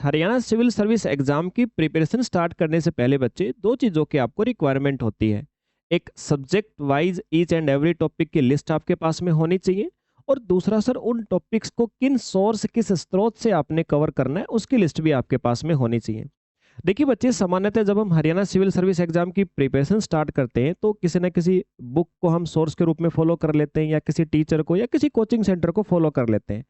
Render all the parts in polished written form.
Haryana civil service exam की preparation start करने से पहले बच्चे दो चीज़ों की आपको रिक्वायरमेंट होती है। एक subject wise each and every topic की लिस्ट आपके पास में होनी चाहिए, और दूसरा सर उन टॉपिक्स को किन सोर्स किस स्रोत से आपने कवर करना है उसकी लिस्ट भी आपके पास में होनी चाहिए। देखिए बच्चे, सामान्यतः जब हम हरियाणा सिविल सर्विस एग्जाम की प्रिपरेशन स्टार्ट करते हैं तो किसी न किसी बुक को हम सोर्स के रूप में फॉलो कर लेते हैं, या किसी टीचर को या किसी कोचिंग सेंटर को फॉलो कर लेते हैं।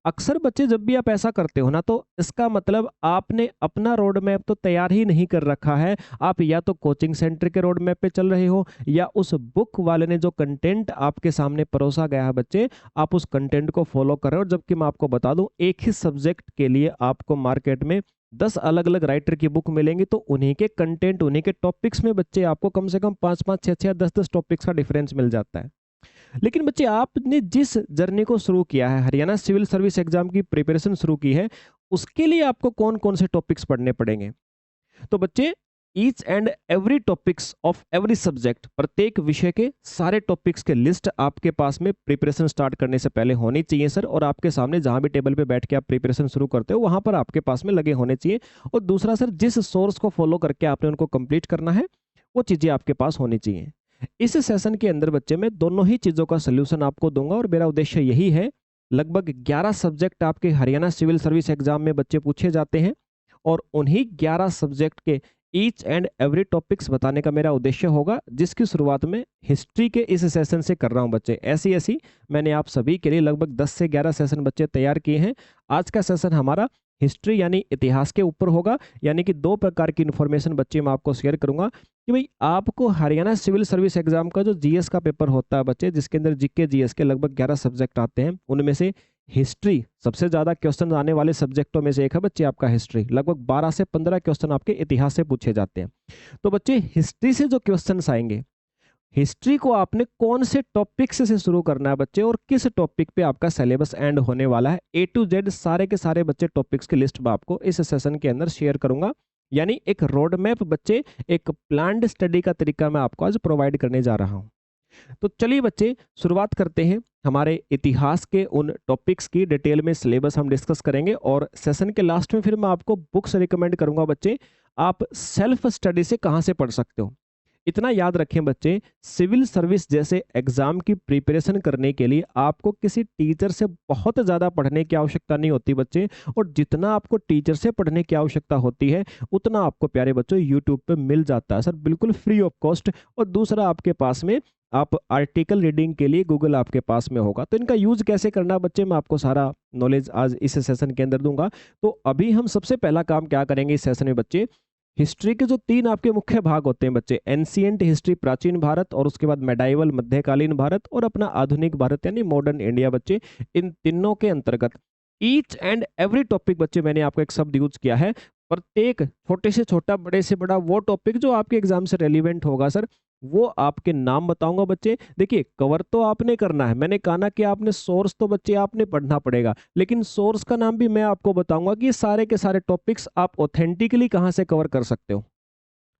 अक्सर बच्चे जब भी आप ऐसा करते हो ना, तो इसका मतलब आपने अपना रोड मैप तो तैयार ही नहीं कर रखा है। आप या तो कोचिंग सेंटर के रोड मैप पे चल रहे हो, या उस बुक वाले ने जो कंटेंट आपके सामने परोसा गया है बच्चे, आप उस कंटेंट को फॉलो कर रहे हो। जबकि मैं आपको बता दूं, एक ही सब्जेक्ट के लिए आपको मार्केट में 10 अलग अलग राइटर की बुक मिलेंगी, तो उन्हीं के कंटेंट उन्हीं के टॉपिक्स में बच्चे आपको कम से कम 5-5 6-6 10-10 टॉपिक्स का डिफरेंस मिल जाता है। लेकिन बच्चे, आपने जिस जर्नी को शुरू किया है, हरियाणा सिविल सर्विस एग्जाम की प्रिपरेशन शुरू की है, उसके लिए आपको कौन कौन से टॉपिक्स पढ़ने पड़ेंगे? तो बच्चे, each and every topics of every subject, प्रत्येक विषय के सारे टॉपिक्स के लिस्ट आपके पास में प्रिपरेशन स्टार्ट करने से पहले होनी चाहिए सर। और आपके सामने जहां भी टेबल पे बैठ के आप प्रिपरेशन शुरू करते हो, वहां पर आपके पास में लगे होने चाहिए। और दूसरा सर, जिस सोर्स को फॉलो करके आपने उनको कंप्लीट करना है, वो चीजें आपके पास होनी चाहिए। इस सेशन के अंदर बच्चे मैं दोनों ही चीजों का सोल्यूशन आपको दूंगा, और मेरा उद्देश्य यही है। लगभग 11 सब्जेक्ट आपके हरियाणा सिविल सर्विस एग्जाम में बच्चे पूछे जाते हैं, और उन्हीं 11 सब्जेक्ट के ईच एंड एवरी टॉपिक्स बताने का मेरा उद्देश्य होगा, जिसकी शुरुआत में हिस्ट्री के इस सेशन से कर रहा हूं बच्चे। ऐसी ऐसी मैंने आप सभी के लिए लगभग 10 से 11 सेशन बच्चे तैयार किए हैं। आज का सेशन हमारा हिस्ट्री यानी इतिहास के ऊपर होगा। यानी कि दो प्रकार की इन्फॉर्मेशन बच्चे मैं आपको शेयर करूंगा कि भाई, आपको हरियाणा सिविल सर्विस एग्जाम का जो जीएस का पेपर होता है बच्चे, जिसके अंदर जीके जीएस के लगभग 11 सब्जेक्ट आते हैं, उनमें से हिस्ट्री सबसे ज्यादा क्वेश्चन आने वाले सब्जेक्टों में से एक है बच्चे आपका हिस्ट्री। लगभग 12 से 15 क्वेश्चन आपके इतिहास से पूछे जाते हैं। तो बच्चे, हिस्ट्री से जो क्वेश्चंस आएंगे, हिस्ट्री को आपने कौन से टॉपिक्स से शुरू करना है बच्चे, और किस टॉपिक पे आपका सिलेबस एंड होने वाला है, ए टू जेड सारे के सारे बच्चे टॉपिक्स की लिस्ट मैं आपको इस सेशन के अंदर शेयर करूंगा। यानी एक रोड मैप बच्चे, एक प्लान्ड स्टडी का तरीका मैं आपको आज प्रोवाइड करने जा रहा हूं। तो चलिए बच्चे, शुरुआत करते हैं। हमारे इतिहास के उन टॉपिक्स की डिटेल में सिलेबस हम डिस्कस करेंगे, और सेशन के लास्ट में फिर मैं आपको बुक्स रिकमेंड करूंगा बच्चे, आप सेल्फ स्टडी से कहां से पढ़ सकते हो। इतना याद रखें बच्चे, सिविल सर्विस जैसे एग्जाम की प्रिपरेशन करने के लिए आपको किसी टीचर से बहुत ज़्यादा पढ़ने की आवश्यकता नहीं होती बच्चे। और जितना आपको टीचर से पढ़ने की आवश्यकता होती है, उतना आपको प्यारे बच्चों यूट्यूब पे मिल जाता है सर, बिल्कुल फ्री ऑफ कॉस्ट। और दूसरा, आपके पास में आप आर्टिकल रीडिंग के लिए गूगल आपके पास में होगा। तो इनका यूज कैसे करना बच्चे, मैं आपको सारा नॉलेज आज इस सेशन के अंदर दूंगा। तो अभी हम सबसे पहला काम क्या करेंगे इस सेशन में बच्चे, हिस्ट्री के जो 3 आपके मुख्य भाग होते हैं बच्चे, एंशिएंट हिस्ट्री प्राचीन भारत, और उसके बाद मेडाइवल मध्यकालीन भारत, और अपना आधुनिक भारत यानी मॉडर्न इंडिया बच्चे, इन तीनों के अंतर्गत ईच एंड एवरी टॉपिक बच्चे, मैंने आपको एक शब्द यूज किया है, प्रत्येक छोटे से छोटा बड़े से बड़ा वो टॉपिक जो आपके एग्जाम से रेलिवेंट होगा सर, वो आपके नाम बताऊंगा बच्चे। देखिए, कवर तो आपने करना है, मैंने कहा ना कि आपने सोर्स तो बच्चे आपने पढ़ना पड़ेगा, लेकिन सोर्स का नाम भी मैं आपको बताऊंगा कि ये सारे के सारे टॉपिक्स आप ऑथेंटिकली कहां से कवर कर सकते हो।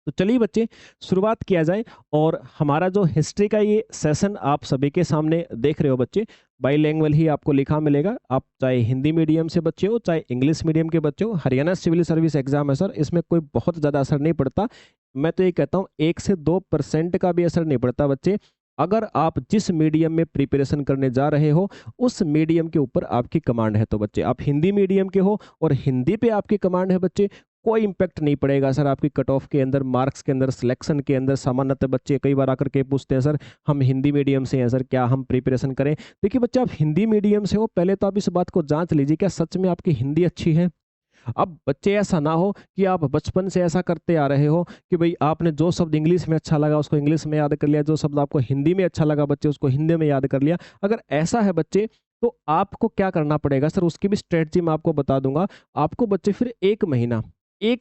तो चलिए बच्चे, शुरुआत किया जाए। और हमारा जो हिस्ट्री का ये सेशन आप सभी के सामने देख रहे हो बच्चे, बाईलैंग्वेज ही आपको लिखा मिलेगा। आप चाहे हिंदी मीडियम से बच्चे हो, चाहे इंग्लिश मीडियम के बच्चे हो, हरियाणा सिविल सर्विस एग्जाम है सर, इसमें कोई बहुत ज़्यादा असर नहीं पड़ता। मैं तो ये कहता हूँ 1 से 2% का भी असर नहीं पड़ता बच्चे। अगर आप जिस मीडियम में प्रिपरेशन करने जा रहे हो, उस मीडियम के ऊपर आपकी कमांड है। तो बच्चे, आप हिंदी मीडियम के हो और हिंदी पे आपकी कमांड है बच्चे, कोई इम्पैक्ट नहीं पड़ेगा सर आपकी कट ऑफ के अंदर, मार्क्स के अंदर, सिलेक्शन के अंदर। सामान्यतः बच्चे कई बार आकर के पूछते हैं, सर हम हिंदी मीडियम से हैं सर, क्या हम प्रिपरेशन करें? देखिए बच्चे, आप हिंदी मीडियम से हो, पहले तो आप इस बात को जांच लीजिए, क्या सच में आपकी हिंदी अच्छी है? अब बच्चे, ऐसा ना हो कि आप बचपन से ऐसा करते आ रहे हो कि भाई आपने जो शब्द इंग्लिश में अच्छा लगा उसको इंग्लिश में याद कर लिया, जो शब्द आपको हिंदी में अच्छा लगा बच्चे उसको हिंदी में याद कर लिया। अगर ऐसा है बच्चे, तो आपको क्या करना पड़ेगा सर, उसकी भी स्ट्रेटजी मैं आपको बता दूंगा। आपको बच्चे फिर 1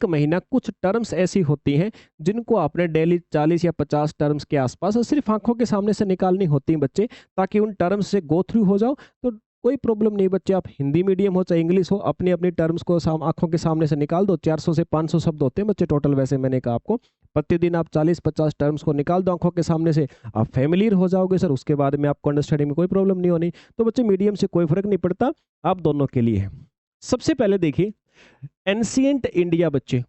महीना कुछ टर्म्स ऐसी होती हैं जिनको आपने डेली 40 या 50 टर्म्स के आसपास सिर्फ आंखों के सामने से निकालनी होती हैं बच्चे, ताकि उन टर्म्स से गो थ्रू हो जाओ। तो कोई प्रॉब्लम नहीं बच्चे, आप हिंदी मीडियम हो चाहे इंग्लिश हो, अपनी अपनी टर्म्स को आंखों के सामने से निकाल दो। 400 से 500 शब्द होते हैं बच्चे टोटल, वैसे मैंने कहा आपको प्रतिदिन आप 40-50 टर्म्स को निकाल दो आंखों के सामने से, आप फैमिलियर हो जाओगे सर। उसके बाद में आपको अंडरस्टैंडिंग में कोई प्रॉब्लम नहीं होनी। तो बच्चे, मीडियम से कोई फर्क नहीं पड़ता, आप दोनों के लिए है। सबसे पहले देखिए, एंशिएंट इंडिया बच्चे,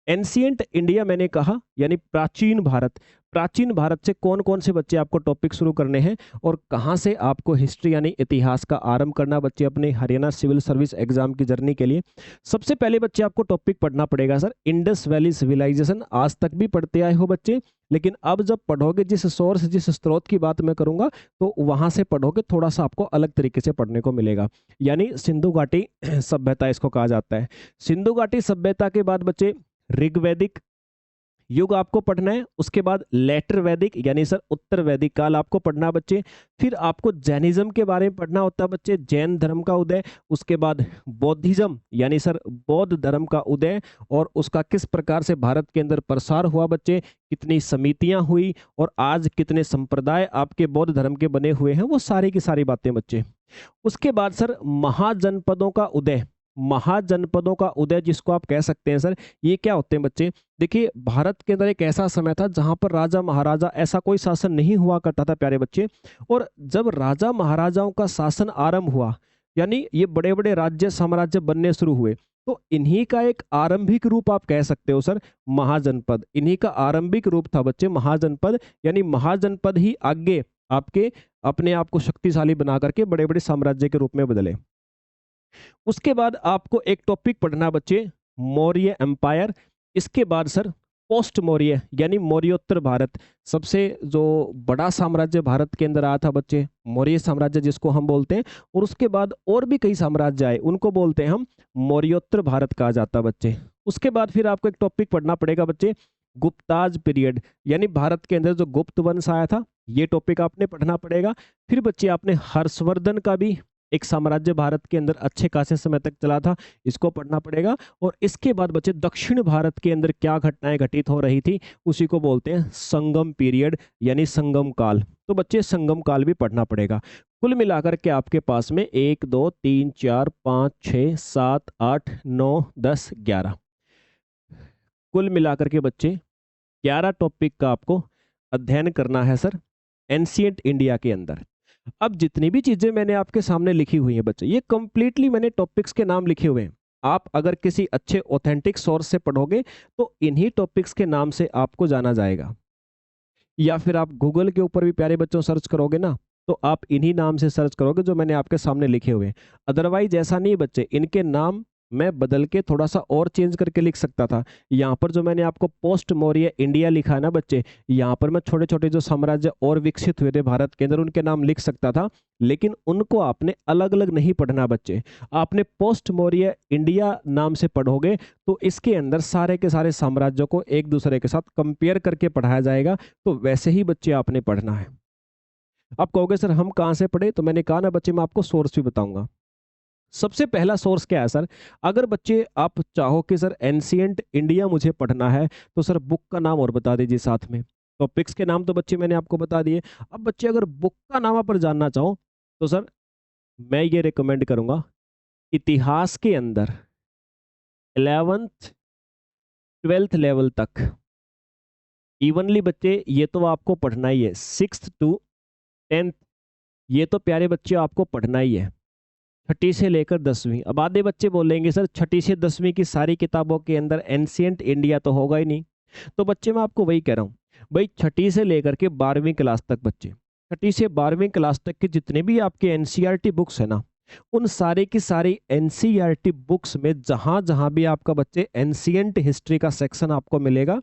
एंशिएंट इंडिया मैंने कहा यानी प्राचीन भारत। प्राचीन भारत से कौन कौन से बच्चे आपको टॉपिक शुरू करने हैं और कहाँ से आपको हिस्ट्री यानी इतिहास का आरंभ करना बच्चे अपने हरियाणा सिविल सर्विस एग्जाम की जर्नी के लिए। सबसे पहले बच्चे आपको टॉपिक पढ़ना पड़ेगा सर इंडस वैली सिविलाइजेशन। आज तक भी पढ़ते आए हो बच्चे, लेकिन अब जब पढ़ोगे जिस सोर्स जिस स्रोत की बात मैं करूंगा तो वहां से पढ़ोगे, थोड़ा सा आपको अलग तरीके से पढ़ने को मिलेगा। यानी सिंधु घाटी सभ्यता इसको कहा जाता है। सिंधु घाटी सभ्यता के बाद बच्चे ऋग्वैदिक युग आपको पढ़ना है। उसके बाद लेटर वैदिक यानी सर उत्तर वैदिक काल आपको पढ़ना है बच्चे। फिर आपको जैनिज्म के बारे में पढ़ना होता है बच्चे, जैन धर्म का उदय। उसके बाद बौद्धिज्म यानी सर बौद्ध धर्म का उदय और उसका किस प्रकार से भारत के अंदर प्रसार हुआ बच्चे, कितनी समितियां हुई और आज कितने संप्रदाय आपके बौद्ध धर्म के बने हुए हैं, वो सारी की सारी बातें बच्चे। उसके बाद सर महाजनपदों का उदय, महाजनपदों का उदय जिसको आप कह सकते हैं सर, ये क्या होते हैं बच्चे। देखिए भारत के अंदर एक ऐसा समय था जहां पर राजा महाराजा ऐसा कोई शासन नहीं हुआ करता था प्यारे बच्चे। और जब राजा महाराजाओं का शासन आरंभ हुआ यानी ये बड़े बड़े राज्य साम्राज्य बनने शुरू हुए, तो इन्हीं का एक आरंभिक रूप आप कह सकते हो सर महाजनपद। इन्हीं का आरंभिक रूप था बच्चे महाजनपद। यानी महाजनपद ही आगे आपके अपने आप को शक्तिशाली बना करके बड़े बड़े साम्राज्य के रूप में बदले। उसके बाद आपको एक टॉपिक पढ़ना बच्चे मौर्य एम्पायर। इसके बाद सर पोस्ट मौर्य यानी मौर्योत्तर भारत। सबसे जो बड़ा साम्राज्य भारत के अंदर आया था बच्चे मौर्य साम्राज्य जिसको हम बोलते हैं, और उसके बाद और भी कई साम्राज्य आए उनको बोलते हैं हम मौर्योत्तर भारत कहा जाता है बच्चे। उसके बाद फिर आपको एक टॉपिक पढ़ना पड़ेगा बच्चे गुप्ताज पीरियड यानी भारत के अंदर जो गुप्त वंश आया था, ये टॉपिक आपने पढ़ना पड़ेगा। फिर बच्चे आपने हर्षवर्धन का भी एक साम्राज्य भारत के अंदर अच्छे खासे समय तक चला था, इसको पढ़ना पड़ेगा। और इसके बाद बच्चे दक्षिण भारत के अंदर क्या घटनाएं घटित हो रही थी उसी को बोलते हैं संगम पीरियड यानी संगम काल। तो बच्चे संगम काल भी पढ़ना पड़ेगा। कुल मिलाकर के आपके पास में 1 2 3 4 5 6 7 8 9 10 11 कुल मिलाकर के बच्चे 11 टॉपिक का आपको अध्ययन करना है सर एंशिएंट इंडिया के अंदर। अब जितनी भी चीजें मैंने आपके सामने लिखी हुई हैं बच्चे, ये कंप्लीटली मैंने टॉपिक्स के नाम लिखे हुए हैं। आप अगर किसी अच्छे ऑथेंटिक सोर्स से पढ़ोगे तो इन्हीं टॉपिक्स के नाम से आपको जाना जाएगा, या फिर आप गूगल के ऊपर भी प्यारे बच्चों सर्च करोगे ना तो आप इन्हीं नाम से सर्च करोगे जो मैंने आपके सामने लिखे हुए हैं। अदरवाइज ऐसा नहीं बच्चे, इनके नाम मैं बदल के थोड़ा सा और चेंज करके लिख सकता था। यहाँ पर जो मैंने आपको पोस्ट मौर्य इंडिया लिखा है ना बच्चे, यहाँ पर मैं छोटे छोटे जो साम्राज्य और विकसित हुए थे भारत के अंदर उनके नाम लिख सकता था, लेकिन उनको आपने अलग अलग नहीं पढ़ना बच्चे। आपने पोस्ट मौर्य इंडिया नाम से पढ़ोगे तो इसके अंदर सारे के सारे साम्राज्यों को एक दूसरे के साथ कंपेयर करके पढ़ाया जाएगा। तो वैसे ही बच्चे आपने पढ़ना है। आप कहोगे सर हम कहाँ से पढ़े, तो मैंने कहा ना बच्चे मैं आपको सोर्स भी बताऊंगा। सबसे पहला सोर्स क्या है सर, अगर बच्चे आप चाहो कि सर एंशिएंट इंडिया मुझे पढ़ना है तो सर बुक का नाम और बता दीजिए साथ में। टॉपिक्स के नाम तो बच्चे मैंने आपको बता दिए। अब बच्चे अगर बुक का नाम पर जानना चाहो तो सर मैं ये रिकमेंड करूंगा इतिहास के अंदर 11th 12th लेवल तक इवनली बच्चे ये तो आपको पढ़ना ही है। 6th to 10th ये तो प्यारे बच्चे आपको पढ़ना ही है, छठी से लेकर 10वीं। अब आधे बच्चे बोलेंगे सर छठी से 10वीं की सारी किताबों के अंदर एंशिएंट इंडिया तो होगा ही नहीं। तो बच्चे मैं आपको वही कह रहा हूँ भाई, छठी से लेकर के 12वीं क्लास तक बच्चे, छठी से 12वीं क्लास तक के जितने भी आपके एनसीईआरटी बुक्स है ना, उन सारे की सारी एनसीईआरटी बुक्स में जहां जहां भी आपका बच्चे एंशिएंट हिस्ट्री का सेक्शन आपको मिलेगा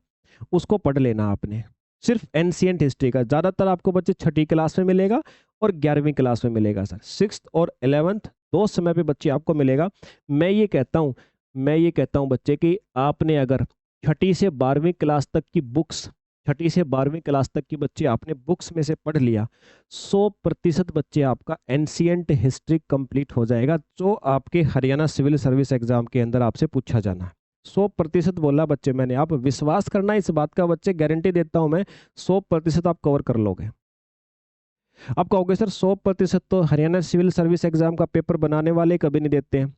उसको पढ़ लेना आपने। सिर्फ एंशिएंट हिस्ट्री का ज्यादातर आपको बच्चे छठी क्लास में मिलेगा और 11वीं क्लास में मिलेगा सर। 6th और 11th दो समय पे बच्चे आपको मिलेगा। मैं ये कहता हूँ बच्चे कि आपने अगर छठी से 12वीं क्लास तक की बुक्स, छठी से 12वीं क्लास तक की बच्चे आपने बुक्स में से पढ़ लिया, 100% बच्चे आपका एंशिएंट हिस्ट्री कंप्लीट हो जाएगा जो आपके हरियाणा सिविल सर्विस एग्जाम के अंदर आपसे पूछा जाना है। 100% बोला बच्चे मैंने, आप विश्वास करना इस बात का बच्चे, गारंटी देता हूं मैं 100% आप कवर कर लोगे। आप कहोगे सर 100% तो हरियाणा सिविल सर्विस एग्जाम का पेपर बनाने वाले कभी नहीं देते हैं।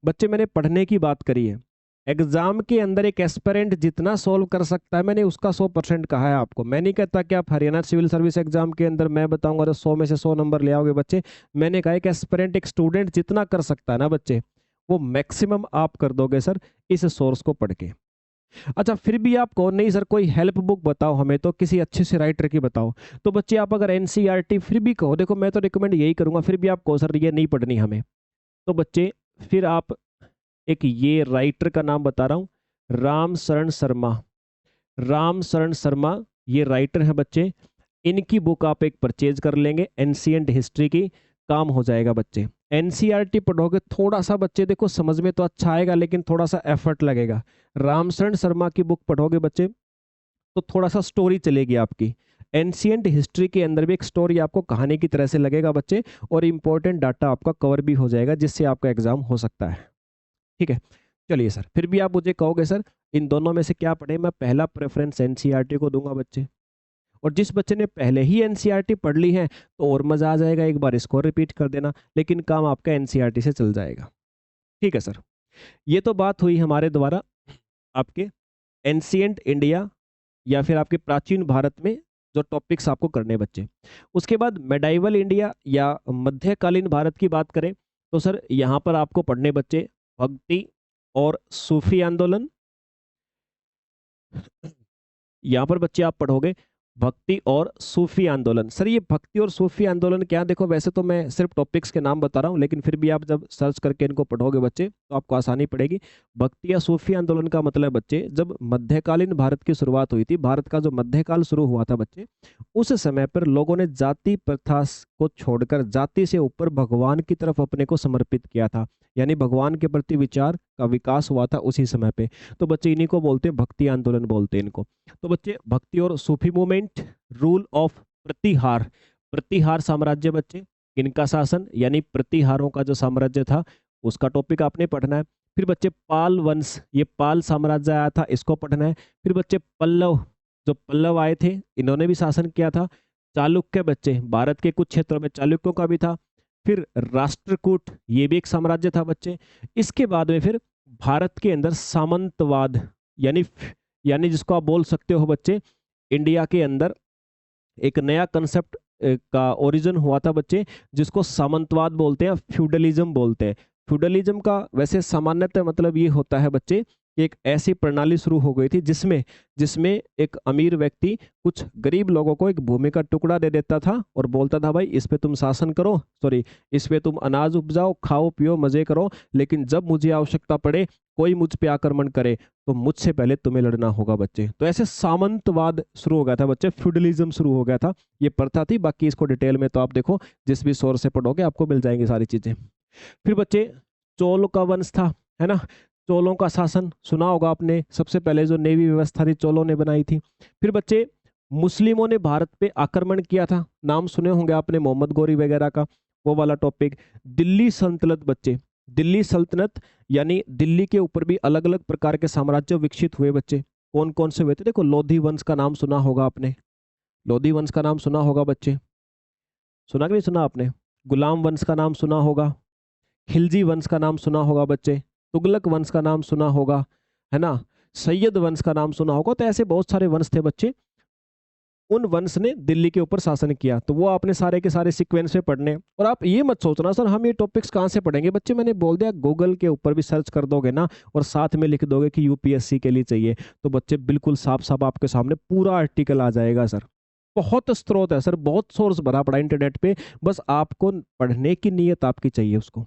बच्चे मैंने पढ़ने की बात करी है, एग्जाम के अंदर एक एस्पिरेंट जितना सोल्व कर सकता है मैंने उसका 100% कहा है आपको। मैं नहीं कहता कि आप हरियाणा सिविल सर्विस एग्जाम के अंदर मैं बताऊंगा तो 100 में से 100 नंबर ले आओगे बच्चे। मैंने कहा कि एस्पिरेंट एक स्टूडेंट जितना कर सकता है ना बच्चे वो मैक्सिमम आप कर दोगे सर इस सोर्स को पढ़ के। अच्छा फिर भी आप कहो नहीं सर कोई हेल्प बुक बताओ हमें, तो किसी अच्छे से राइटर की बताओ। तो बच्चे आप अगर एनसीईआरटी फिर भी कहो, देखो मैं तो रिकमेंड यही करूंगा, फिर भी आप कहो सर ये नहीं पढ़नी हमें, तो बच्चे फिर आप एक ये राइटर का नाम बता रहा हूँ, राम शरण शर्मा। राम शरण शर्मा ये राइटर है बच्चे, इनकी बुक आप एक परचेज कर लेंगे एंशिएंट हिस्ट्री की, काम हो जाएगा बच्चे। एनसीईआरटी पढ़ोगे थोड़ा सा बच्चे देखो समझ में तो अच्छा आएगा लेकिन थोड़ा सा एफर्ट लगेगा। रामशरण शर्मा की बुक पढ़ोगे बच्चे तो थोड़ा सा स्टोरी चलेगी आपकी। एंशिएंट हिस्ट्री के अंदर भी एक स्टोरी आपको कहानी की तरह से लगेगा बच्चे, और इंपॉर्टेंट डाटा आपका कवर भी हो जाएगा जिससे आपका एग्जाम हो सकता है। ठीक है, चलिए सर फिर भी आप मुझे कहोगे सर इन दोनों में से क्या पढ़े, मैं पहला प्रेफरेंस एनसीईआरटी को दूंगा बच्चे। और जिस बच्चे ने पहले ही एनसीईआरटी पढ़ ली है तो और मजा आ जाएगा, एक बार इसको रिपीट कर देना, लेकिन काम आपका एनसीईआरटी से चल जाएगा। ठीक है सर, ये तो बात हुई हमारे द्वारा आपके एंशिएंट इंडिया या फिर आपके प्राचीन भारत में जो टॉपिक्स आपको करने बच्चे। उसके बाद मेडाइवल इंडिया या मध्यकालीन भारत की बात करें तो सर यहाँ पर आपको पढ़ने बच्चे भक्ति और सूफी आंदोलन। यहाँ पर बच्चे आप पढ़ोगे भक्ति और सूफी आंदोलन। सर ये भक्ति और सूफी आंदोलन क्या, देखो वैसे तो मैं सिर्फ टॉपिक्स के नाम बता रहा हूँ लेकिन फिर भी आप जब सर्च करके इनको पढ़ोगे बच्चे तो आपको आसानी पड़ेगी। भक्ति या सूफी आंदोलन का मतलब बच्चे जब मध्यकालीन भारत की शुरुआत हुई थी, भारत का जो मध्यकाल शुरू हुआ था बच्चे, उस समय पर लोगों ने जाति प्रथा को छोड़कर जाति से ऊपर भगवान की तरफ अपने को समर्पित किया था, यानी भगवान के प्रति विचार का विकास हुआ था उसी समय पे। तो बच्चे इन्हीं को बोलते हैं भक्ति आंदोलन बोलते हैं इनको। तो बच्चे भक्ति और सूफी मूवमेंट, रूल ऑफ प्रतिहार, प्रतिहार साम्राज्य बच्चे इनका शासन यानी प्रतिहारों का जो साम्राज्य था उसका टॉपिक आपने पढ़ना है। फिर बच्चे पाल वंश, ये पाल साम्राज्य आया था इसको पढ़ना है। फिर बच्चे पल्लव, जो पल्लव आए थे इन्होंने भी शासन किया था। चालुक्य बच्चे, भारत के कुछ क्षेत्रों में चालुक्यों का भी था। फिर राष्ट्रकूट, ये भी एक साम्राज्य था बच्चे। इसके बाद में फिर भारत के अंदर सामंतवाद यानी जिसको आप बोल सकते हो बच्चे इंडिया के अंदर एक नया कंसेप्ट का ओरिजिन हुआ था बच्चे, जिसको सामंतवाद बोलते हैं, फ्यूडलिज्म बोलते हैं। फ्यूडलिज्म का वैसे सामान्यतः मतलब ये होता है बच्चे कि एक ऐसी प्रणाली शुरू हो गई थी जिसमें एक अमीर व्यक्ति कुछ गरीब लोगों को एक भूमि का टुकड़ा दे देता था और बोलता था भाई इस पे तुम शासन करो, सॉरी इस पे तुम अनाज उपजाओ, खाओ पियो मजे करो, लेकिन जब मुझे आवश्यकता पड़े कोई मुझ पे आक्रमण करे तो मुझसे पहले तुम्हें लड़ना होगा बच्चे। तो ऐसे सामंतवाद शुरू हो गया था बच्चे, फ्यूडलिज्म शुरू हो गया था, ये प्रथा थी। बाकी इसको डिटेल में तो आप देखो जिस भी सोर्स से पढ़ोगे आपको मिल जाएंगी सारी चीजें। फिर बच्चे चोल का वंश था, है ना, चोलों का शासन सुना होगा आपने, सबसे पहले जो नेवी व्यवस्था थी चोलों ने बनाई थी। फिर बच्चे मुस्लिमों ने भारत पे आक्रमण किया था, नाम सुने होंगे आपने मोहम्मद गौरी वगैरह का, वो वाला टॉपिक। दिल्ली सल्तनत बच्चे, दिल्ली सल्तनत यानी दिल्ली के ऊपर भी अलग अलग प्रकार के साम्राज्य विकसित हुए बच्चे। कौन कौन से हुए थे, देखो लोधी वंश का नाम सुना होगा आपने, लोधी वंश का नाम सुना होगा बच्चे, सुना कि नहीं सुना आपने? गुलाम वंश का नाम सुना होगा, खिलजी वंश का नाम सुना होगा बच्चे, तुगलक वंश का नाम सुना होगा, है ना, सैयद वंश का नाम सुना होगा। तो ऐसे बहुत सारे वंश थे बच्चे, उन वंश ने दिल्ली के ऊपर शासन किया। तो वो आपने सारे के सारे सीक्वेंस में पढ़ने। और आप ये मत सोचना सर हम ये टॉपिक्स कहाँ से पढ़ेंगे बच्चे, मैंने बोल दिया गूगल के ऊपर भी सर्च कर दोगे ना और साथ में लिख दोगे कि यूपीएससी के लिए चाहिए, तो बच्चे बिल्कुल साफ साफ आपके सामने पूरा आर्टिकल आ जाएगा सर। बहुत स्रोत है सर, बहुत सोर्स भरा पड़ा इंटरनेट पे, बस आपको पढ़ने की नीयत आपकी चाहिए उसको।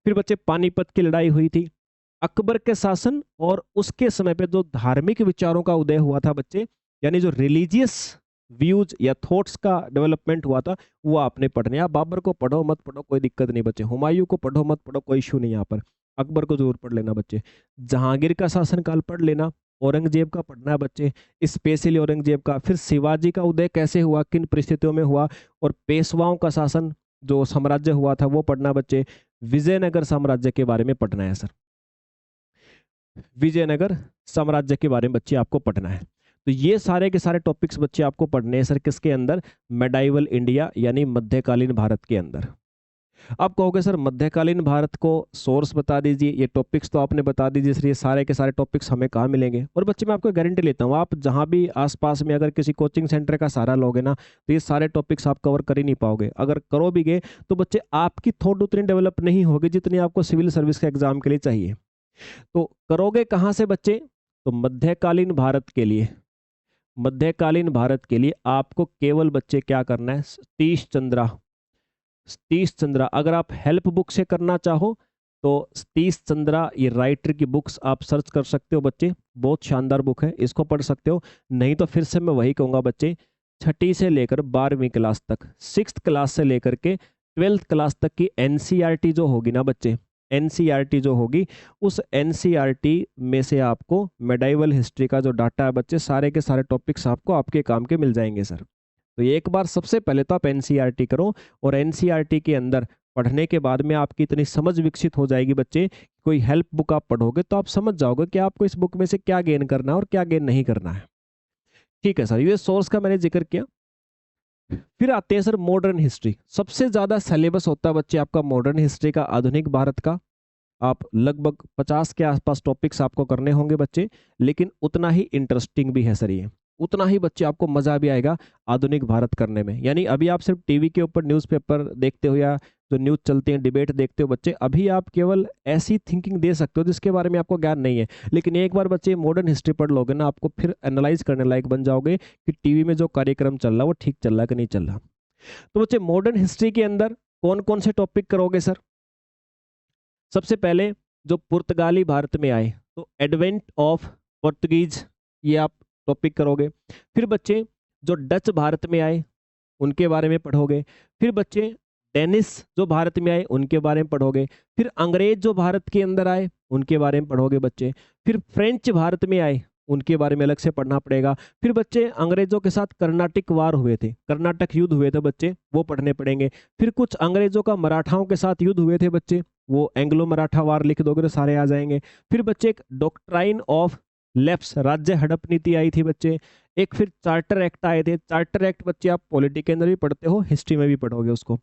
फिर बच्चे पानीपत की लड़ाई हुई थी, अकबर के शासन और उसके समय पे जो धार्मिक विचारों का उदय हुआ था बच्चे, यानी जो रिलीजियस व्यूज या थॉट्स का डेवलपमेंट हुआ था, वो आपने पढ़ने। आप बाबर को पढ़ो मत पढ़ो कोई दिक्कत नहीं बच्चे, हुमायूं को पढ़ो मत पढ़ो कोई इशू नहीं यहाँ पर, अकबर को जरूर पढ़ लेना बच्चे। जहांगीर का शासनकाल पढ़ लेना, औरंगजेब का पढ़ना है बच्चे, स्पेशली औरंगजेब का। फिर शिवाजी का उदय कैसे हुआ, किन परिस्थितियों में हुआ, और पेशवाओं का शासन जो साम्राज्य हुआ था वो पढ़ना बच्चे। विजयनगर साम्राज्य के बारे में पढ़ना है सर, विजयनगर साम्राज्य के बारे में बच्चे आपको पढ़ना है। तो ये सारे के सारे टॉपिक्स बच्चे आपको पढ़ने हैं सर, किसके अंदर, मेडाइवल इंडिया यानी मध्यकालीन भारत के अंदर। आप कहोगे सर मध्यकालीन भारत को सोर्स बता दीजिए, ये टॉपिक्स तो आपने बता दीजिए सर, ये सारे के सारे टॉपिक्स हमें कहाँ मिलेंगे? और बच्चे मैं आपको गारंटी लेता हूँ, आप जहाँ भी आसपास में अगर किसी कोचिंग सेंटर का सहारा लोगे ना, तो ये सारे टॉपिक्स आप कवर कर ही नहीं पाओगे। अगर करो भी गए तो बच्चे आपकी थॉट उतनी डेवलप नहीं होगी जितनी आपको सिविल सर्विस के एग्जाम के लिए चाहिए। तो करोगे कहाँ से बच्चे? तो मध्यकालीन भारत के लिए, मध्यकालीन भारत के लिए आपको केवल बच्चे क्या करना है, सतीश चंद्रा, सतीश चंद्रा। अगर आप हेल्प बुक से करना चाहो तो सतीश चंद्रा ये राइटर की बुक्स आप सर्च कर सकते हो बच्चे, बहुत शानदार बुक है, इसको पढ़ सकते हो। नहीं तो फिर से मैं वही कहूँगा बच्चे, छठी से लेकर 12वीं क्लास तक, 6th क्लास से लेकर के 12th क्लास तक की एनसीईआरटी जो होगी ना बच्चे, एनसीईआरटी जो होगी, उस एनसीईआरटी में से आपको मेडाइवल हिस्ट्री का जो डाटा है बच्चे, सारे के सारे टॉपिक्स आपको आपके काम के मिल जाएंगे सर। तो ये एक बार सबसे पहले तो आप एनसीईआरटी करो, और एनसीईआरटी के अंदर पढ़ने के बाद में आपकी इतनी समझ विकसित हो जाएगी बच्चे, कोई हेल्प बुक आप पढ़ोगे तो आप समझ जाओगे कि आपको इस बुक में से क्या गेन करना है और क्या गेन नहीं करना है। ठीक है सर, ये सोर्स का मैंने जिक्र किया। फिर आते हैं सर मॉडर्न हिस्ट्री। सबसे ज्यादा सिलेबस होता है बच्चे आपका मॉडर्न हिस्ट्री का, आधुनिक भारत का। आप लगभग 50 के आसपास टॉपिक्स आपको करने होंगे बच्चे, लेकिन उतना ही इंटरेस्टिंग भी है सर ये, उतना ही बच्चे आपको मजा भी आएगा आधुनिक भारत करने में। यानी अभी आप सिर्फ टीवी के ऊपर न्यूज़पेपर देखते हो या जो न्यूज़ चलते हैं डिबेट देखते हो बच्चे, अभी आप केवल ऐसी थिंकिंग दे सकते हो जिसके बारे में आपको ज्ञान नहीं है। लेकिन एक बार बच्चे मॉडर्न हिस्ट्री पढ़ लोगे ना, आपको फिर एनालाइज करने लायक बन जाओगे कि टीवी में जो कार्यक्रम चल रहा है वो ठीक चल रहा है कि नहीं चल रहा। तो बच्चे मॉडर्न हिस्ट्री के अंदर कौन कौन से टॉपिक करोगे सर? सबसे पहले जो पुर्तगाली भारत में आए, तो एडवेंट ऑफ पोर्तुगीज, ये आप टॉपिक करोगे। फिर बच्चे जो डच भारत में आए उनके बारे में पढ़ोगे। फिर बच्चे डेनिस जो भारत में आए उनके बारे में पढ़ोगे। फिर अंग्रेज जो भारत के अंदर आए उनके बारे में पढ़ोगे बच्चे। फिर फ्रेंच भारत में आए उनके बारे में अलग से पढ़ना पड़ेगा। फिर बच्चे अंग्रेजों के साथ कर्नाटिक वार हुए थे, कर्नाटक युद्ध हुए थे बच्चे, वो पढ़ने पड़ेंगे। फिर कुछ अंग्रेजों का मराठाओं के साथ युद्ध हुए थे बच्चे, वो एंग्लो मराठा वार लिख दोगे तो सारे आ जाएंगे। फिर बच्चे एक डॉक्ट्राइन ऑफ लेफ्ट, राज्य हड़प नीति आई थी बच्चे। एक फिर चार्टर एक्ट आए थे, चार्टर एक्ट बच्चे आप पॉलिटी के अंदर भी पढ़ते हो, हिस्ट्री में भी पढ़ोगे उसको।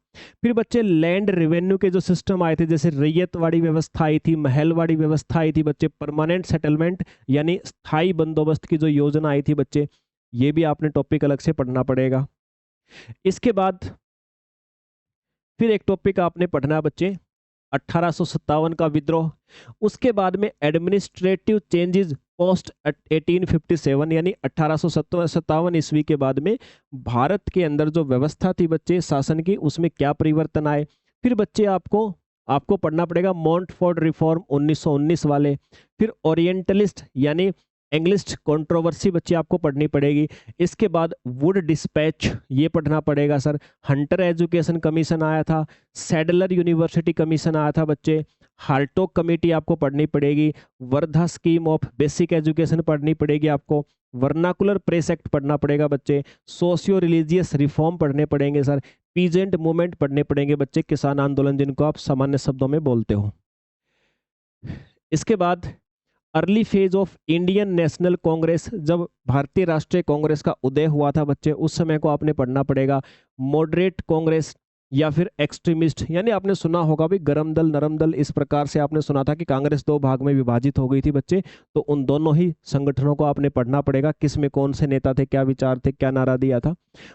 फिर बच्चे लैंड रेवेन्यू के जो सिस्टम आए थे, जैसे रैयतवाड़ी व्यवस्था आई थी, महलवाड़ी व्यवस्था आई थी बच्चे, परमानेंट सेटलमेंट यानी स्थायी बंदोबस्त की जो योजना आई थी बच्चे, ये भी आपने टॉपिक अलग से पढ़ना पड़ेगा। इसके बाद फिर एक टॉपिक आपने पढ़ना है बच्चे 1857 का विद्रोह। उसके बाद में एडमिनिस्ट्रेटिव चेंजेस पोस्ट 1857 यानी 1857 ईस्वी के बाद में भारत के अंदर जो व्यवस्था थी बच्चे शासन की, उसमें क्या परिवर्तन आए। फिर बच्चे आपको आपको पढ़ना पड़ेगा मॉन्टफोर्ड रिफॉर्म 1919 वाले। फिर ओरिएंटलिस्ट यानी इंग्लिश कंट्रोवर्सी बच्चे आपको पढ़नी पड़ेगी। इसके बाद वुड डिस्पैच ये पढ़ना पड़ेगा सर। हंटर एजुकेशन कमीशन आया था, सैडलर यूनिवर्सिटी कमीशन आया था बच्चे, हार्टोक कमेटी आपको पढ़नी पड़ेगी, Wardha scheme of basic education पढ़नी पड़ेगी आपको, वर्नाकुलर प्रेस एक्ट पढ़ना पड़ेगा बच्चे, सोशियो रिलीजियस रिफॉर्म पढ़ने पड़ेंगे सर, पीजेंट मूवमेंट पढ़ने पड़ेंगे बच्चे, किसान आंदोलन जिनको आप सामान्य शब्दों में बोलते हो। इसके बाद early phase of Indian national Congress, जब भारतीय राष्ट्रीय कांग्रेस का उदय हुआ था बच्चे, उस समय को आपने पढ़ना पड़ेगा। मॉडरेट कांग्रेस या फिर एक्सट्रीमिस्ट, यानी आपने सुना होगा भी गरम दल नरम दल, इस प्रकार से आपने सुना था कि कांग्रेस दो भाग में विभाजित हो गई थी बच्चे, तो उन दोनों ही संगठनों को आपने पढ़ना पड़ेगा, किस में कौन से नेता थे, क्या विचार थे, क्या नारा दिया था।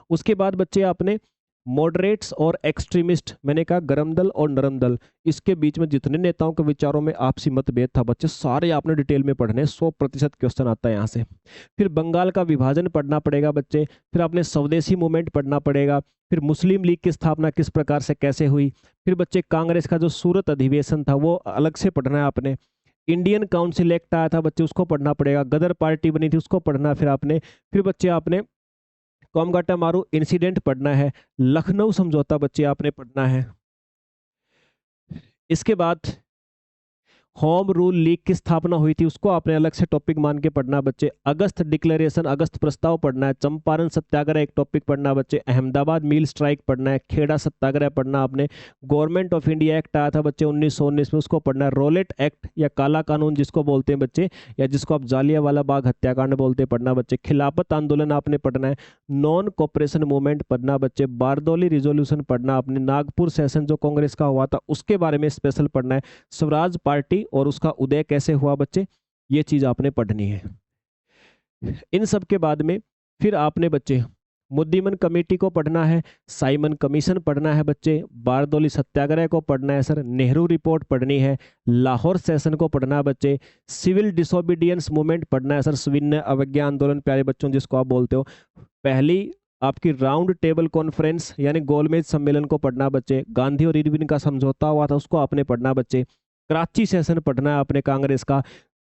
उसके बाद बच्चे आपने मॉडरेट्स और एक्सट्रीमिस्ट, मैंने कहा गरम दल और नरम दल, इसके बीच में जितने नेताओं के विचारों में आपसी मतभेद था बच्चे, सारे आपने डिटेल में पढ़ने, 100% क्वेश्चन आता है यहाँ से। फिर बंगाल का विभाजन पढ़ना पड़ेगा बच्चे। फिर आपने स्वदेशी मूवमेंट पढ़ना पड़ेगा। फिर मुस्लिम लीग की स्थापना किस प्रकार से कैसे हुई। फिर बच्चे कांग्रेस का जो सूरत अधिवेशन था वो अलग से पढ़ना है आपने। इंडियन काउंसिल एक्ट आया था बच्चे, उसको पढ़ना पड़ेगा। गदर पार्टी बनी थी, उसको पढ़ना है फिर आपने। फिर बच्चे आपने कोमगाटा मारू इंसिडेंट पढ़ना है। लखनऊ समझौता बच्चे आपने पढ़ना है। इसके बाद होम रूल लीग की स्थापना हुई थी उसको आपने अलग से टॉपिक मान के पढ़ना बच्चे। अगस्त डिक्लेरेशन, अगस्त प्रस्ताव पढ़ना है। चंपारण सत्याग्रह एक टॉपिक पढ़ना बच्चे। अहमदाबाद मिल स्ट्राइक पढ़ना है। खेड़ा सत्याग्रह पढ़ना आपने। गवर्नमेंट ऑफ इंडिया एक्ट आया था बच्चे 1919 में, उसको पढ़ना है। रोलेट एक्ट या काला कानून जिसको बोलते हैं बच्चे, या जिसको आप जालियांवाला बाग हत्याकांड बोलते हैं, पढ़ना बच्चे। खिलाफत आंदोलन आपने पढ़ना है। नॉन कोऑपरेशन मूवमेंट पढ़ना बच्चे। बारदौली रिजोल्यूशन पढ़ना आपने। नागपुर सेशन जो कांग्रेस का हुआ था उसके बारे में स्पेशल पढ़ना है। स्वराज पार्टी और उसका उदय कैसे हुआ बच्चे, ये चीज आपने पढ़नी है। इन सब के बाद में फिर आपने बच्चे मुद्दीमन कमेटी को पढ़ना है। साइमन कमीशन पढ़ना है बच्चे। बारदौली सत्याग्रह को पढ़ना है सर। नेहरू रिपोर्ट पढ़नी है। लाहौर सेशन को पढ़ना है बच्चे। सिविल डिसोबीडियंस मूवमेंट पढ़ना है सर। सविनय अवज्ञा आंदोलन प्यारे बच्चों जिसको आप बोलते हो। पहली आपकी राउंड टेबल कॉन्फ्रेंस यानी गोलमेज सम्मेलन को पढ़ना बच्चे। गांधी और इरविन का समझौता हुआ था उसको आपने पढ़ना बच्चे। कराची सेशन पढ़ना है आपने कांग्रेस का।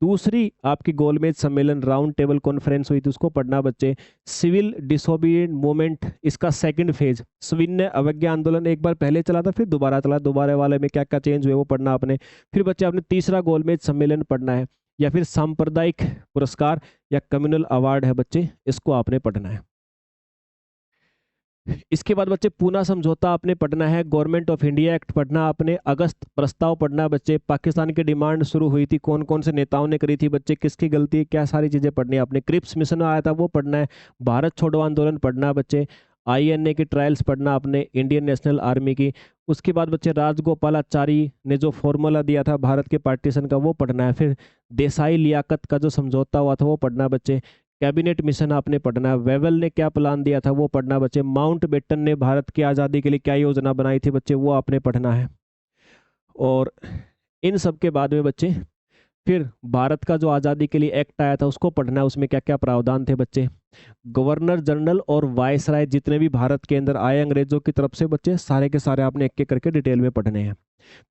दूसरी आपकी गोलमेज सम्मेलन राउंड टेबल कॉन्फ्रेंस हुई थी उसको पढ़ना बच्चे। सिविल डिसोबीडिएंट मूवमेंट इसका सेकंड फेज, सविनय अवज्ञा आंदोलन एक बार पहले चला था फिर दोबारा चला, दोबारा वाले में क्या क्या चेंज हुए वो पढ़ना आपने। फिर बच्चे आपने तीसरा गोलमेज सम्मेलन पढ़ना है। या फिर सांप्रदायिक पुरस्कार या कम्युनल अवार्ड है बच्चे, इसको आपने पढ़ना है। इसके बाद बच्चे पूना समझौता आपने पढ़ना है। गवर्नमेंट ऑफ इंडिया एक्ट पढ़ना आपने। अगस्त प्रस्ताव पढ़ना बच्चे। पाकिस्तान की डिमांड शुरू हुई थी, कौन कौन से नेताओं ने करी थी बच्चे, किसकी गलती है, क्या सारी चीजें पढ़नी है आपने। क्रिप्स मिशन आया था वो पढ़ना है। भारत छोड़ो आंदोलन पढ़ना बच्चे। आईएनए की ट्रायल्स पढ़ना आपने, इंडियन नेशनल आर्मी की। उसके बाद बच्चे राजगोपालाचारी ने जो फॉर्मूला दिया था भारत के पार्टीशन का वो पढ़ना है। फिर देसाई लियाकत का जो समझौता हुआ था वो पढ़ना बच्चे। कैबिनेट मिशन आपने पढ़ना है। वेवल ने क्या प्लान दिया था वो पढ़ना बच्चे। माउंट बेटन ने भारत की आज़ादी के लिए क्या योजना बनाई थी बच्चे, वो आपने पढ़ना है। और इन सब के बाद में बच्चे फिर भारत का जो आज़ादी के लिए एक्ट आया था उसको पढ़ना है, उसमें क्या क्या प्रावधान थे बच्चे। गवर्नर जनरल और वायसराय जितने भी भारत के अंदर आए अंग्रेजों की तरफ से बच्चे, सारे के सारे आपने एक एक करके डिटेल में पढ़ने हैं।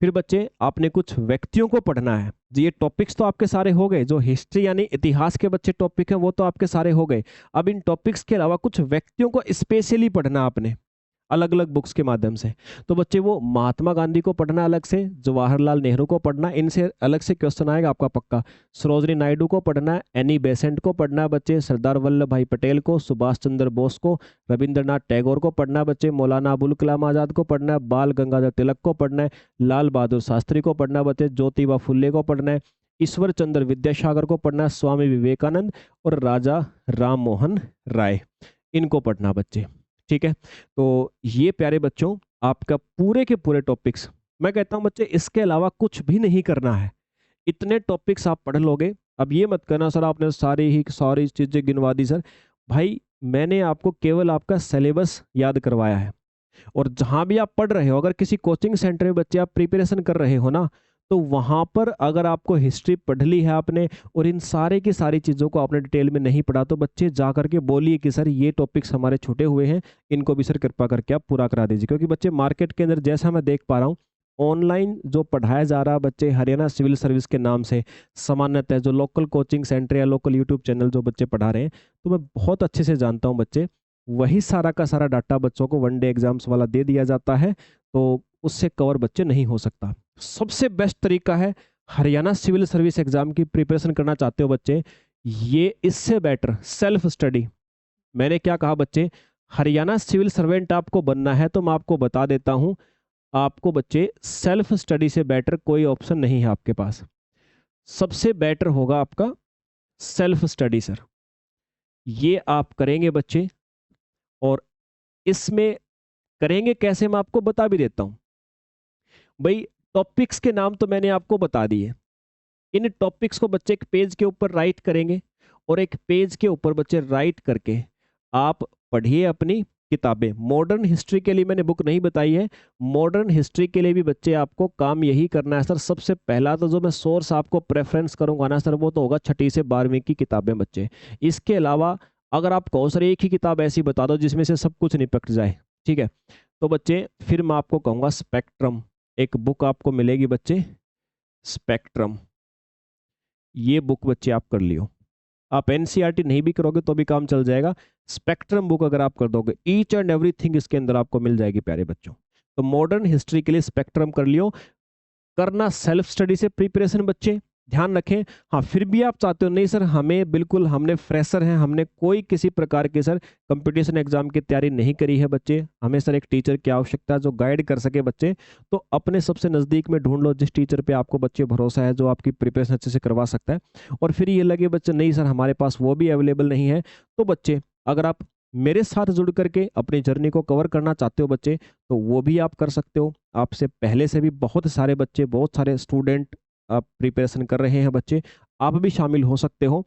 फिर बच्चे आपने कुछ व्यक्तियों को पढ़ना है जी। ये टॉपिक्स तो आपके सारे हो गए, जो हिस्ट्री यानी इतिहास के बच्चे टॉपिक हैं वो तो आपके सारे हो गए। अब इन टॉपिक्स के अलावा कुछ व्यक्तियों को स्पेशली पढ़ना आपने अलग अलग बुक्स के माध्यम से। तो बच्चे वो महात्मा गांधी को पढ़ना अलग से, जवाहरलाल नेहरू को पढ़ना, इनसे अलग से क्वेश्चन आएगा आपका पक्का। सरोजनी नायडू को पढ़ना, एनी बेसेंट को पढ़ना बच्चे, सरदार वल्लभ भाई पटेल को, सुभाष चंद्र बोस को, रविंद्रनाथ टैगोर को पढ़ना बच्चे, मौलाना अबुल कलाम आजाद को पढ़ना, बाल गंगाधर तिलक को पढ़ना है, लाल बहादुर शास्त्री को पढ़ना बच्चे, ज्योतिबा फुल्ले को पढ़ना है, ईश्वर चंद्र विद्यासागर को पढ़ना, स्वामी विवेकानंद और राजा राम मोहन राय, इनको पढ़ना बच्चे। ठीक है, तो ये प्यारे बच्चों आपका पूरे के पूरे टॉपिक्स। मैं कहता हूं बच्चे इसके अलावा कुछ भी नहीं करना है, इतने टॉपिक्स आप पढ़ लोगे। अब ये मत करना सर आपने सारी चीजें गिनवा दी सर। भाई मैंने आपको केवल आपका सिलेबस याद करवाया है, और जहां भी आप पढ़ रहे हो, अगर किसी कोचिंग सेंटर में बच्चे आप प्रिपरेशन कर रहे हो ना, तो वहां पर अगर आपको हिस्ट्री पढ़ ली है आपने और इन सारे की सारी चीज़ों को आपने डिटेल में नहीं पढ़ा, तो बच्चे जा करके बोलिए कि सर ये टॉपिक्स हमारे छूटे हुए हैं, इनको भी सर कृपा करके आप पूरा करा दीजिए। क्योंकि बच्चे मार्केट के अंदर जैसा मैं देख पा रहा हूँ, ऑनलाइन जो पढ़ाया जा रहा है बच्चे हरियाणा सिविल सर्विस के नाम से, सामान्यतः जो लोकल कोचिंग सेंटर या लोकल यूट्यूब चैनल जो बच्चे पढ़ा रहे हैं, तो मैं बहुत अच्छे से जानता हूँ बच्चे वही सारा का सारा डाटा बच्चों को वन डे एग्जाम्स वाला दे दिया जाता है, तो उससे कवर बच्चे नहीं हो सकता। सबसे बेस्ट तरीका है हरियाणा सिविल सर्विस एग्जाम की प्रिपरेशन करना चाहते हो बच्चे, ये इससे बेटर सेल्फ स्टडी। मैंने क्या कहा बच्चे, हरियाणा सिविल सर्वेंट आपको बनना है तो मैं आपको बता देता हूं, आपको बच्चे सेल्फ स्टडी से बेटर कोई ऑप्शन नहीं है आपके पास। सबसे बेटर होगा आपका सेल्फ स्टडी सर। ये आप करेंगे बच्चे, और इसमें करेंगे कैसे मैं आपको बता भी देता हूं। भाई टॉपिक्स के नाम तो मैंने आपको बता दिए, इन टॉपिक्स को बच्चे एक पेज के ऊपर राइट करेंगे, और एक पेज के ऊपर बच्चे राइट करके आप पढ़िए अपनी किताबें। मॉडर्न हिस्ट्री के लिए मैंने बुक नहीं बताई है, मॉडर्न हिस्ट्री के लिए भी बच्चे आपको काम यही करना है सर। सबसे पहला तो जो मैं सोर्स आपको प्रेफरेंस करूंगा ना सर, वो तो होगा 6ठी से 12वीं की किताबें बच्चे। इसके अलावा अगर आप कहो सर एक ही किताब ऐसी बता दो जिसमें से सब कुछ निपट जाए, ठीक है, तो बच्चे फिर मैं आपको कहूँगा स्पेक्ट्रम, एक बुक आपको मिलेगी बच्चे स्पेक्ट्रम, ये बुक बच्चे आप कर लियो। आप एनसीईआरटी नहीं भी करोगे तो भी काम चल जाएगा, स्पेक्ट्रम बुक अगर आप कर दोगे ईच एंड एवरीथिंग इसके अंदर आपको मिल जाएगी प्यारे बच्चों। तो मॉडर्न हिस्ट्री के लिए स्पेक्ट्रम कर लियो। करना सेल्फ स्टडी से प्रिपरेशन बच्चे, ध्यान रखें। हाँ, फिर भी आप चाहते हो नहीं सर हमें बिल्कुल हमने फ्रेशर हैं, हमने कोई किसी प्रकार के सर कंपटीशन एग्जाम की तैयारी नहीं करी है बच्चे, हमें सर एक टीचर की आवश्यकता है जो गाइड कर सके बच्चे, तो अपने सबसे नज़दीक में ढूंढ लो जिस टीचर पे आपको बच्चे भरोसा है जो आपकी प्रिपरेशन अच्छे से करवा सकता है। और फिर ये लगे बच्चे नहीं सर हमारे पास वो भी अवेलेबल नहीं है, तो बच्चे अगर आप मेरे साथ जुड़ करके अपनी जर्नी को कवर करना चाहते हो बच्चे, तो वो भी आप कर सकते हो। आपसे पहले से भी बहुत सारे बच्चे, बहुत सारे स्टूडेंट आप प्रिपरेशन कर रहे हैं बच्चे, आप भी शामिल हो सकते हो।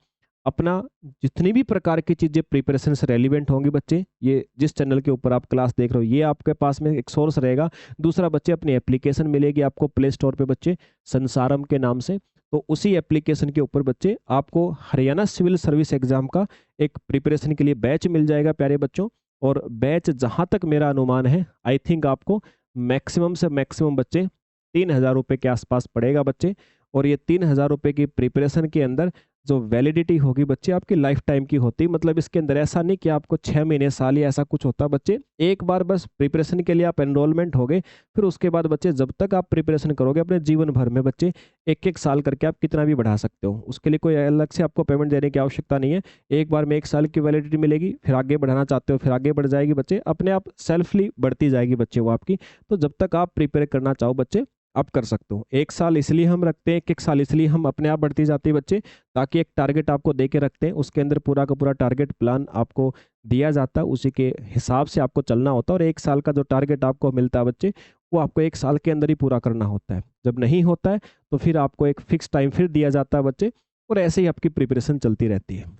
अपना जितनी भी प्रकार की चीज़ें प्रिपरेशन से रेलिवेंट होंगी बच्चे, ये जिस चैनल के ऊपर आप क्लास देख रहे हो ये आपके पास में एक सोर्स रहेगा। दूसरा बच्चे अपनी एप्लीकेशन मिलेगी आपको प्ले स्टोर पे बच्चे, संसारम के नाम से, तो उसी एप्लीकेशन के ऊपर बच्चे आपको हरियाणा सिविल सर्विस एग्जाम का एक प्रिपरेशन के लिए बैच मिल जाएगा प्यारे बच्चों। और बैच जहाँ तक मेरा अनुमान है आई थिंक आपको मैक्सिमम से मैक्सिमम बच्चे 3,000 रुपये के आसपास पड़ेगा बच्चे। और ये 3,000 रुपये की प्रिपरेशन के अंदर जो वैलिडिटी होगी बच्चे आपकी लाइफ टाइम की होती, मतलब इसके अंदर ऐसा नहीं कि आपको 6 महीने साल या ऐसा कुछ होता बच्चे। एक बार बस प्रिपरेशन के लिए आप एनरोलमेंट हो गए, फिर उसके बाद बच्चे जब तक आप प्रिपरेशन करोगे अपने जीवन भर में बच्चे 1-1 साल करके आप कितना भी बढ़ा सकते हो, उसके लिए कोई अलग से आपको पेमेंट देने की आवश्यकता नहीं है। एक बार में 1 साल की वैलिडिटी मिलेगी, फिर आगे बढ़ाना चाहते हो फिर आगे बढ़ जाएगी बच्चे, अपने आप सेल्फली बढ़ती जाएगी बच्चे वो आपकी। तो जब तक आप प्रिपेयर करना चाहो बच्चे आप कर सकते हो। 1 साल इसलिए हम रखते हैं, 1-1 साल इसलिए हम अपने आप बढ़ती जाती है बच्चे, ताकि एक टारगेट आपको दे के रखते हैं, उसके अंदर पूरा का पूरा टारगेट प्लान आपको दिया जाता है, उसी के हिसाब से आपको चलना होता है। और 1 साल का जो टारगेट आपको मिलता है बच्चे, वो आपको 1 साल के अंदर ही पूरा करना होता है। जब नहीं होता है तो फिर आपको एक फिक्स टाइम फिर दिया जाता है बच्चे, और ऐसे ही आपकी प्रिपरेशन चलती रहती है।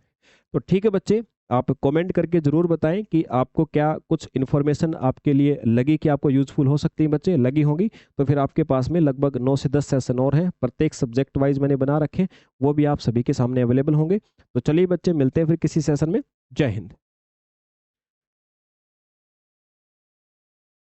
तो ठीक है बच्चे, आप कमेंट करके ज़रूर बताएं कि आपको क्या कुछ इन्फॉर्मेशन आपके लिए लगी कि आपको यूजफुल हो सकती है बच्चे, लगी होंगी तो फिर आपके पास में लगभग 9 से 10 सेशन और हैं, प्रत्येक सब्जेक्ट वाइज मैंने बना रखे, वो भी आप सभी के सामने अवेलेबल होंगे। तो चलिए बच्चे मिलते हैं फिर किसी सेशन में। जय हिंद।